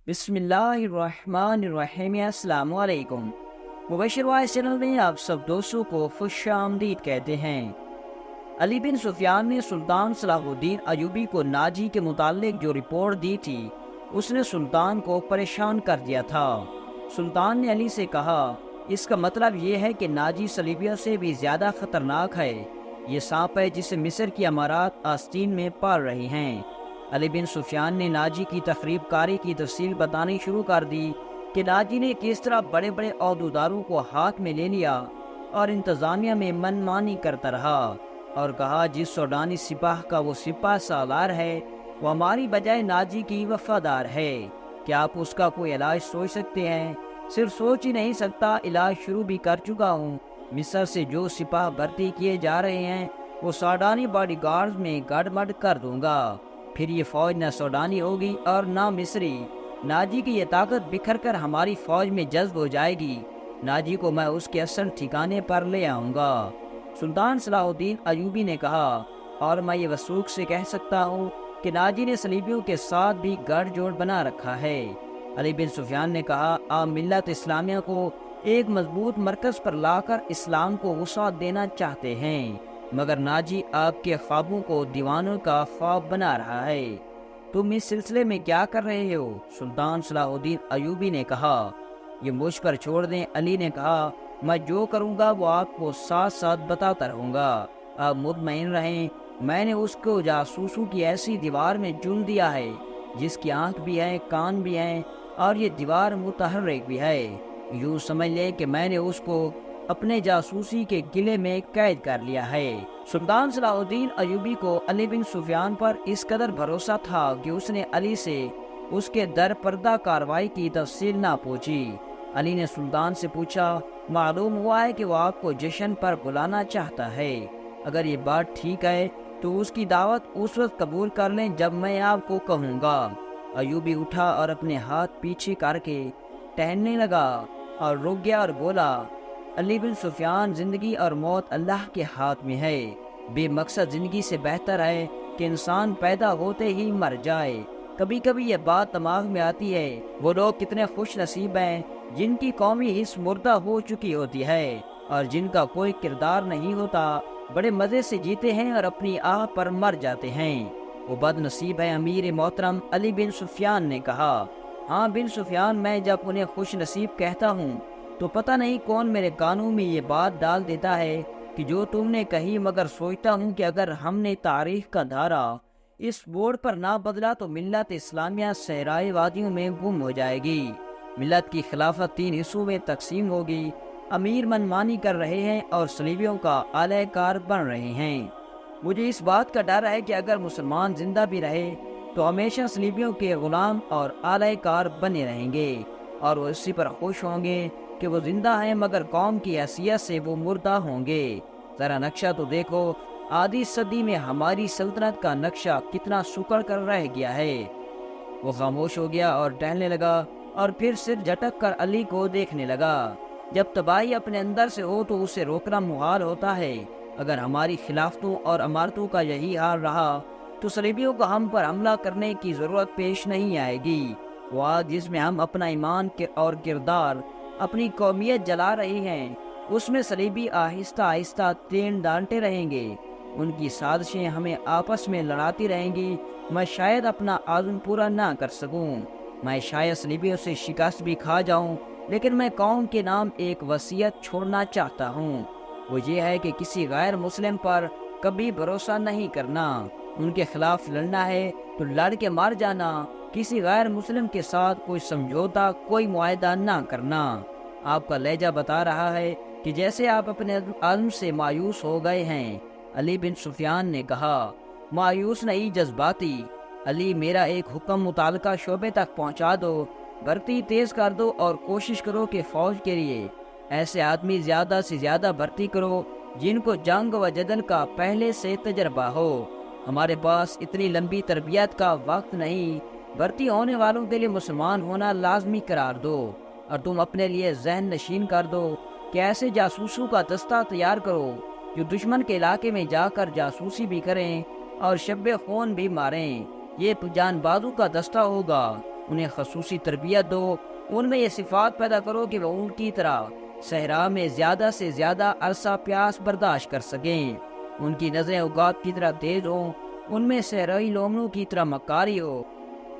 بسم اللہ الرحمن الرحیم۔ السلام علیکم۔ مبشر وائس چینل میں آپ سب دوستوں کو خوش آمدید کہتے ہیں۔ علی بن سفیان نے سلطان صلاح الدین ایوبی کو ناجی کے متعلق جو رپورٹ دی تھی اس نے سلطان کو پریشان کر دیا تھا۔ سلطان نے علی سے کہا، اس کا مطلب یہ ہے کہ ناجی صلیبیوں سے بھی زیادہ خطرناک ہے۔ یہ سانپ ہے جسے مصر کی امارات آستین میں پال رہی ہیں۔ علی بن سفیان نے ناجی کی تخریب کاری کی تفصیل بتانی شروع کر دی کہ ناجی نے کس طرح بڑے بڑے عہدیداروں کو ہاتھ میں لے لیا اور انتظامیہ میں من مانی کرتا رہا، اور کہا جس سوڈانی سپاہ کا وہ سپاہ سالار ہے وہ ہماری بجائے ناجی کی وفادار ہے۔ کیا آپ اس کا کوئی علاج سوچ سکتے ہیں؟ صرف سوچ ہی نہیں سکتا، علاج شروع بھی کر چکا ہوں۔ مصر سے جو سپاہ بھرتی کیے جا رہے ہیں وہ سوڈانی باڈی گارڈز میں گڑبڑ کر دوں گا۔ پھر یہ فوج نہ سوڈانی ہوگی اور نہ مصری۔ ناجی کی یہ طاقت بکھر کر ہماری فوج میں جذب ہو جائے گی۔ ناجی کو میں اس کے اصل ٹھکانے پر لے آؤں گا۔ سلطان صلاح الدین ایوبی نے کہا، اور میں یہ وثوق سے کہہ سکتا ہوں کہ ناجی نے صلیبیوں کے ساتھ بھی گٹھ جوڑ بنا رکھا ہے۔ علی بن سفیان نے کہا، آپ ملت اسلامیہ کو ایک مضبوط مرکز پر لا کر اسلام کو وسعت دینا چاہتے ہیں، مگر ناجی آپ کے خوابوں کو دیوانوں کا خواب بنا رہا ہے۔ تم اس سلسلے میں کیا کر رہے ہو؟ سلطان صلاح الدین ایوبی نے کہا، یہ مجھ پر چھوڑ دیں۔ علی نے کہا، میں جو کروں گا وہ آپ کو ساتھ ساتھ بتاتا رہوں گا، آپ مطمئن رہیں۔ میں نے اس کو جاسوسوں کی ایسی دیوار میں چن دیا ہے جس کی آنکھ بھی ہے، کان بھی ہیں، اور یہ دیوار متحرک بھی ہے۔ یوں سمجھ لے کہ میں نے اس کو اپنے جاسوسی کے قلعے میں قید کر لیا ہے۔ سلطان صلاح الدین ایوبی کو علی بن سفیان پر اس قدر بھروسہ تھا کہ اس نے علی سے اس کے در پردہ کاروائی کی تفصیل نہ پوچھی۔ علی نے سلطان سے پوچھا، معلوم ہوا ہے کہ وہ آپ کو جشن پر بلانا چاہتا ہے۔ اگر یہ بات ٹھیک ہے تو اس کی دعوت اس وقت قبول کر لیں جب میں آپ کو کہوں گا۔ ایوبی اٹھا اور اپنے ہاتھ پیچھے کر کے ٹہلنے لگا اور رک گیا اور بولا، علی بن سفیان، زندگی اور موت اللہ کے ہاتھ میں ہے۔ بے مقصد زندگی سے بہتر ہے کہ انسان پیدا ہوتے ہی مر جائے۔ کبھی کبھی یہ بات دماغ میں آتی ہے، وہ لوگ کتنے خوش نصیب ہیں جن کی قومی حص مردہ ہو چکی ہوتی ہے اور جن کا کوئی کردار نہیں ہوتا، بڑے مزے سے جیتے ہیں اور اپنی آہ پر مر جاتے ہیں۔ وہ بد نصیب ہے امیر محترم، علی بن سفیان نے کہا۔ ہاں بن سفیان، میں جب انہیں خوش نصیب کہتا ہوں تو پتہ نہیں کون میرے کانوں میں یہ بات ڈال دیتا ہے کہ جو تم نے کہی، مگر سوچتا ہوں کہ اگر ہم نے تاریخ کا دھارا اس بورڈ پر نہ بدلا تو ملت اسلامیہ صحرائی وادیوں میں گم ہو جائے گی۔ ملت کی خلافت 3 حصوں میں تقسیم ہوگی۔ امیر منمانی کر رہے ہیں اور صلیبیوں کا اعلی کار بن رہے ہیں۔ مجھے اس بات کا ڈر ہے کہ اگر مسلمان زندہ بھی رہے تو ہمیشہ صلیبیوں کے غلام اور اعلی کار بنے رہیں گے، اور وہ اسی پر خوش ہوں گے کہ وہ زندہ ہیں مگر قوم کی حیثیت سے وہ مردہ ہوں گے۔ ذرا نقشہ تو دیکھو، آدھی صدی میں ہماری سلطنت کا نقشہ کتنا سکڑ کر رہ گیا ہے۔ وہ خاموش ہو گیا اور ٹہلنے لگا اور پھر سر جھٹک کر علی کو دیکھنے لگا۔ جب تباہی اپنے اندر سے ہو تو اسے روکنا محال ہوتا ہے۔ اگر ہماری خلافتوں اور عمارتوں کا یہی حال رہا تو صلیبیوں کو ہم پر حملہ کرنے کی ضرورت پیش نہیں آئے گی۔ وہ آگ جس میں ہم اپنا ایمان اور کردار، اپنی قومیت جلا رہے ہیں، اس میں صلیبی آہستہ آہستہ تین ڈالتے رہیں گے۔ ان کی سازشیں ہمیں آپس میں لڑاتی رہیں گی۔ میں شاید اپنا عزم پورا نہ کر سکوں، میں شاید صلیبیوں سے شکست بھی کھا جاؤں، لیکن میں قوم کے نام ایک وصیت چھوڑنا چاہتا ہوں۔ وہ یہ ہے کہ کسی غیر مسلم پر کبھی بھروسہ نہیں کرنا۔ ان کے خلاف لڑنا ہے تو لڑ کے مار جانا۔ کسی غیر مسلم کے ساتھ کوئی سمجھوتا، کوئی معاہدہ نہ کرنا۔ آپ کا لہجہ بتا رہا ہے کہ جیسے آپ اپنے عزم سے مایوس ہو گئے ہیں۔ علی بن سفیان نے کہا، مایوس نہیں، جذباتی۔ علی، میرا ایک حکم متعلقہ شعبے تک پہنچا دو، بھرتی تیز کر دو اور کوشش کرو کہ فوج کے لیے ایسے آدمی زیادہ سے زیادہ بھرتی کرو جن کو جنگ و جدل کا پہلے سے تجربہ ہو۔ ہمارے پاس اتنی لمبی تربیت کا وقت نہیں۔ بھرتی ہونے والوں کے لیے مسلمان ہونا لازمی قرار دو، اور تم اپنے لیے ذہن نشین کر دو کہ ایسے جاسوسوں کا دستہ تیار کرو جو دشمن کے علاقے میں جا کر جاسوسی بھی کریں اور شب خون بھی ماریں۔ یہ جان بازو کا دستہ ہوگا انہیں خصوصی تربیت دو، ان میں یہ صفات پیدا کرو کہ وہ اونٹ کی طرح صحرا میں زیادہ سے زیادہ عرصہ پیاس برداشت کر سکیں، ان کی نظریں اوقات کی طرح تیز ہوں، ان میں صحرائی لومڑوں کی طرح مکاری ہو،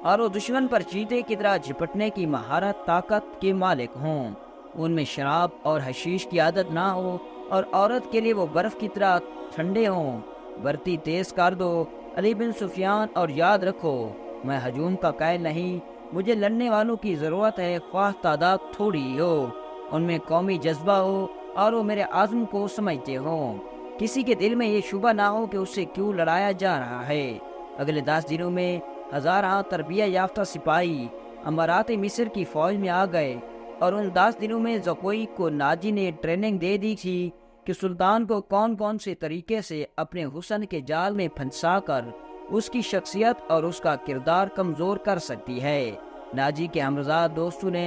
اور وہ دشمن پر چیتے کی طرح جھپٹنے کی مہارت طاقت کے مالک ہوں، ان میں شراب اور حشیش کی عادت نہ ہو، اور عورت کے لیے وہ برف کی طرح ٹھنڈے ہوں۔ برتی تیز کر دو علی بن سفیان، اور یاد رکھو میں ہجوم کا قائل نہیں، مجھے لڑنے والوں کی ضرورت ہے، خواہ تعداد تھوڑی ہی ہو، ان میں قومی جذبہ ہو اور وہ میرے عزم کو سمجھتے ہوں، کسی کے دل میں یہ شبہ نہ ہو کہ اسے کیوں لڑایا جا رہا ہے۔ اگلے 10 دنوں میں ہزارہ تربیت یافتہ سپاہی امارات مصر کی فوج میں آ گئے، اور ان 10 دنوں میں زکوئی کو ناجی نے ٹریننگ دے دی تھی کہ سلطان کو کون کون سے طریقے سے اپنے حسن کے جال میں پھنسا کر اس کی شخصیت اور اس کا کردار کمزور کر سکتی ہے۔ ناجی کے ہمرزاد دوستوں نے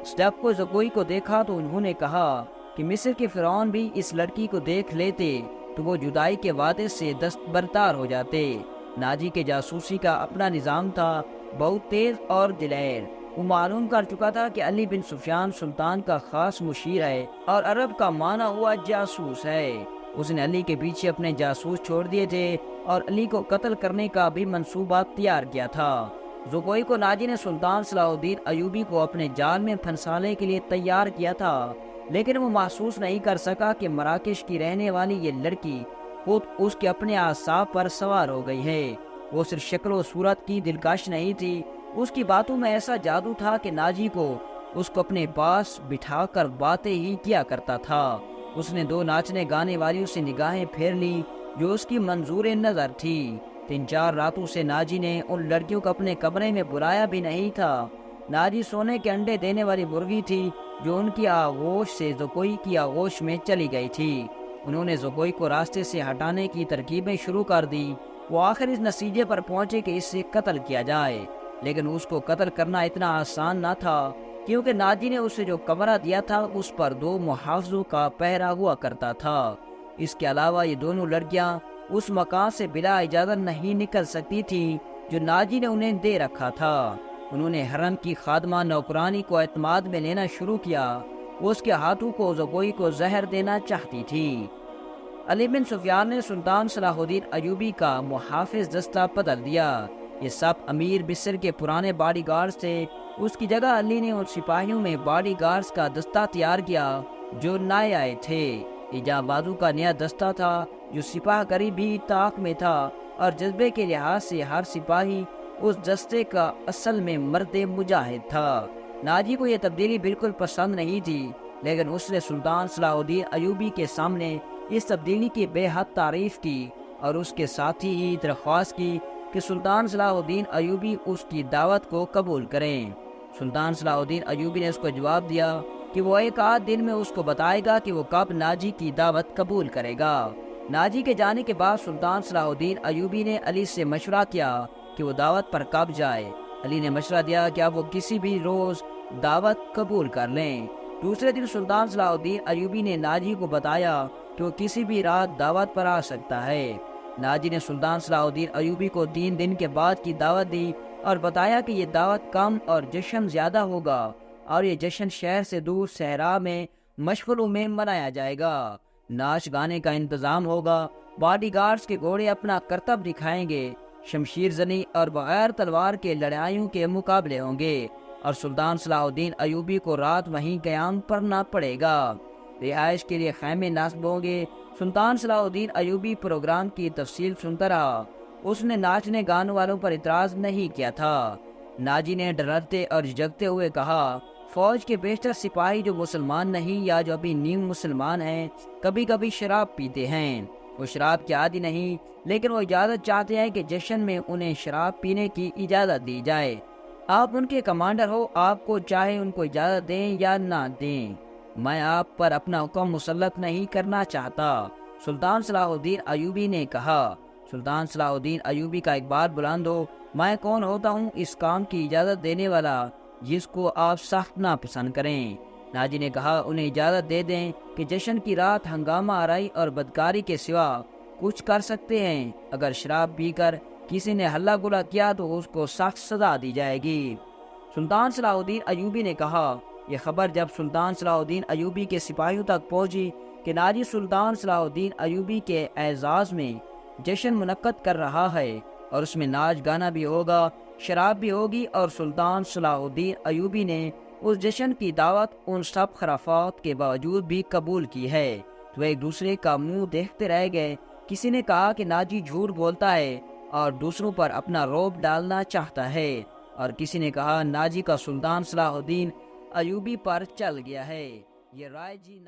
اسٹیپ کو زکوئی کو دیکھا تو انہوں نے کہا کہ مصر کے فرعون بھی اس لڑکی کو دیکھ لیتے تو وہ جدائی کے وعدے سے دستبردار ہو جاتے۔ ناجی کے جاسوسی کا اپنا نظام تھا، بہت تیز اور دلیر۔ وہ معلوم کر چکا تھا کہ علی بن سفیان سلطان کا خاص مشیر ہے اور عرب کا مانا ہوا جاسوس ہے۔ اس نے علی کے پیچھے اپنے جاسوس چھوڑ دیے تھے اور علی کو قتل کرنے کا بھی منصوبہ تیار کیا تھا۔ زکوئی کو ناجی نے سلطان صلاح الدین ایوبی کو اپنے جال میں پھنسانے کے لیے تیار کیا تھا، لیکن وہ محسوس نہیں کر سکا کہ مراکش کی رہنے والی یہ لڑکی خود اس کے اپنے اعصاب پر سوار ہو گئی ہے۔ وہ صرف شکل و صورت کی دلکش نہیں تھی، اس کی باتوں میں ایسا جادو تھا کہ ناجی کو اس کو اپنے پاس بٹھا کر باتیں ہی کیا کرتا تھا۔ اس نے 2 ناچنے گانے والیوں سے نگاہیں پھیر لی جو اس کی منظور نظر تھی۔ 3-4 راتوں سے ناجی نے ان لڑکیوں کو اپنے کمرے میں بلایا بھی نہیں تھا۔ ناجی سونے کے انڈے دینے والی مرغی تھی جو ان کی آغوش سے زکوئی کی آغوش میں چلی گئی تھی۔ انہوں نے زکوئی کو راستے سے ہٹانے کی ترکیبیں شروع کر دی۔ وہ آخر اس نتیجے پر پہنچے کہ اس سے قتل کیا جائے، لیکن اس کو قتل کرنا اتنا آسان نہ تھا، کیونکہ ناجی نے اسے جو کمرہ دیا تھا اس پر 2 محافظوں کا پہرا ہوا کرتا تھا۔ اس کے علاوہ یہ دونوں لڑکیاں اس مکان سے بلا اجازت نہیں نکل سکتی تھیں جو ناجی نے انہیں دے رکھا تھا۔ انہوں نے حرم کی خادمہ نوکرانی کو اعتماد میں لینا شروع کیا۔ وہ اس کے ہاتھوں کو زکوئی کو زہر دینا چاہتی تھی۔ علی بن سفیان نے سلطان صلاح الدین ایوبی کا محافظ دستہ بدل دیا۔ یہ سب امیر مصر کے پرانے باڈی گارڈز تھے۔ اس کی جگہ علی نے ان سپاہیوں میں باڈی گارڈز کا دستہ تیار کیا جو نئے آئے تھے۔ یہ جانبازوں کا نیا دستہ تھا جو سپاہ گری بھی طاق میں تھا، اور جذبے کے لحاظ سے ہر سپاہی اس دستے کا اصل میں مرد مجاہد تھا۔ ناجی کو یہ تبدیلی بالکل پسند نہیں تھی، لیکن اس نے سلطان صلاح الدین ایوبی کے سامنے اس تبدیلی کی بے حد تعریف کی اور اس کے ساتھ ہی درخواست کی کہ سلطان صلاح الدین ایوبی اس کی دعوت کو قبول کریں۔ سلطان صلاح الدین ایوبی نے اس کو جواب دیا کہ وہ 1 دن میں اس کو بتائے گا کہ وہ کب ناجی کی دعوت قبول کرے گا۔ ناجی کے جانے کے بعد سلطان صلاح الدین ایوبی نے علی سے مشورہ کیا کہ وہ دعوت پر کب جائے۔ علی نے مشورہ دیا کہ اب وہ کسی بھی روز دعوت قبول کر لیں۔ دوسرے دن سلطان صلاح الدین ایوبی نے ناجی کو بتایا کہ وہ کسی بھی رات دعوت پر آ سکتا ہے۔ ناجی نے سلطان صلاح الدین ایوبی کو 3 دن کے بعد کی دعوت دی اور بتایا کہ یہ دعوت کم اور جشن زیادہ ہوگا، اور یہ جشن شہر سے دور صحرا میں مشغلوں میں منایا جائے گا۔ ناچ گانے کا انتظام ہوگا، باڈی گارڈز کے گھوڑے اپنا کرتب دکھائیں گے، شمشیر زنی اور بغیر تلوار کے لڑائیوں کے مقابلے ہوں گے، اور سلطان صلاح الدین ایوبی کو رات وہیں قیام کرنا پڑے گا۔ رہائش کے لیے خیمے نصب ہوں گے۔ سلطان صلاح الدین ایوبی پروگرام کی تفصیل سنتا رہا۔ اس نے ناچنے گانے والوں پر اعتراض نہیں کیا تھا۔ ناجی نے ڈرتے اور جھجکتے ہوئے کہا، فوج کے بیشتر سپاہی جو مسلمان نہیں یا جو ابھی نیم مسلمان ہیں کبھی کبھی شراب پیتے ہیں۔ وہ شراب کے عادی نہیں، لیکن وہ اجازت چاہتے ہیں کہ جشن میں انہیں شراب پینے کی اجازت دی جائے۔ آپ ان کے کمانڈر ہو، آپ کو چاہے ان کو اجازت دیں یا نہ دیں، میں آپ پر اپنا حکم مسلط نہیں کرنا چاہتا، سلطان صلاح الدین ایوبی نے کہا۔ سلطان صلاح الدین ایوبی کا ایک بات بلند ہو، میں کون ہوتا ہوں اس کام کی اجازت دینے والا جس کو آپ سخت ناپسند کریں۔ ناجی نے کہا، انہیں اجازت دے دیں کہ جشن کی رات ہنگامہ آرائی اور بدکاری کے سوا کچھ کر سکتے ہیں۔ اگر شراب پی کر کسی نے ہلہ گلا کیا تو اس کو سخت سزا دی جائے گی۔ سلطان صلاح الدین ایوبی نے کہا۔ یہ خبر جب سلطان صلاح الدین ایوبی کے سپاہیوں تک پہنچی کہ ناجی سلطان صلاح الدین ایوبی کے اعزاز میں جشن منعقد کر رہا ہے اور اس میں ناچ گانا بھی ہوگا، شراب بھی ہوگی، اور سلطان صلاح الدین ایوبی نے اس جشن کی دعوت ان سب خرافات کے باوجود بھی قبول کی ہے، تو ایک دوسرے کا منہ دیکھتے رہ گئے۔ کسی نے کہا کہ ناجی جھوٹ بولتا ہے اور دوسروں پر اپنا رعب ڈالنا چاہتا ہے، اور کسی نے کہا ناجی کا سلطان صلاح الدین ایوبی پر چل گیا ہے۔ یہ رائے جی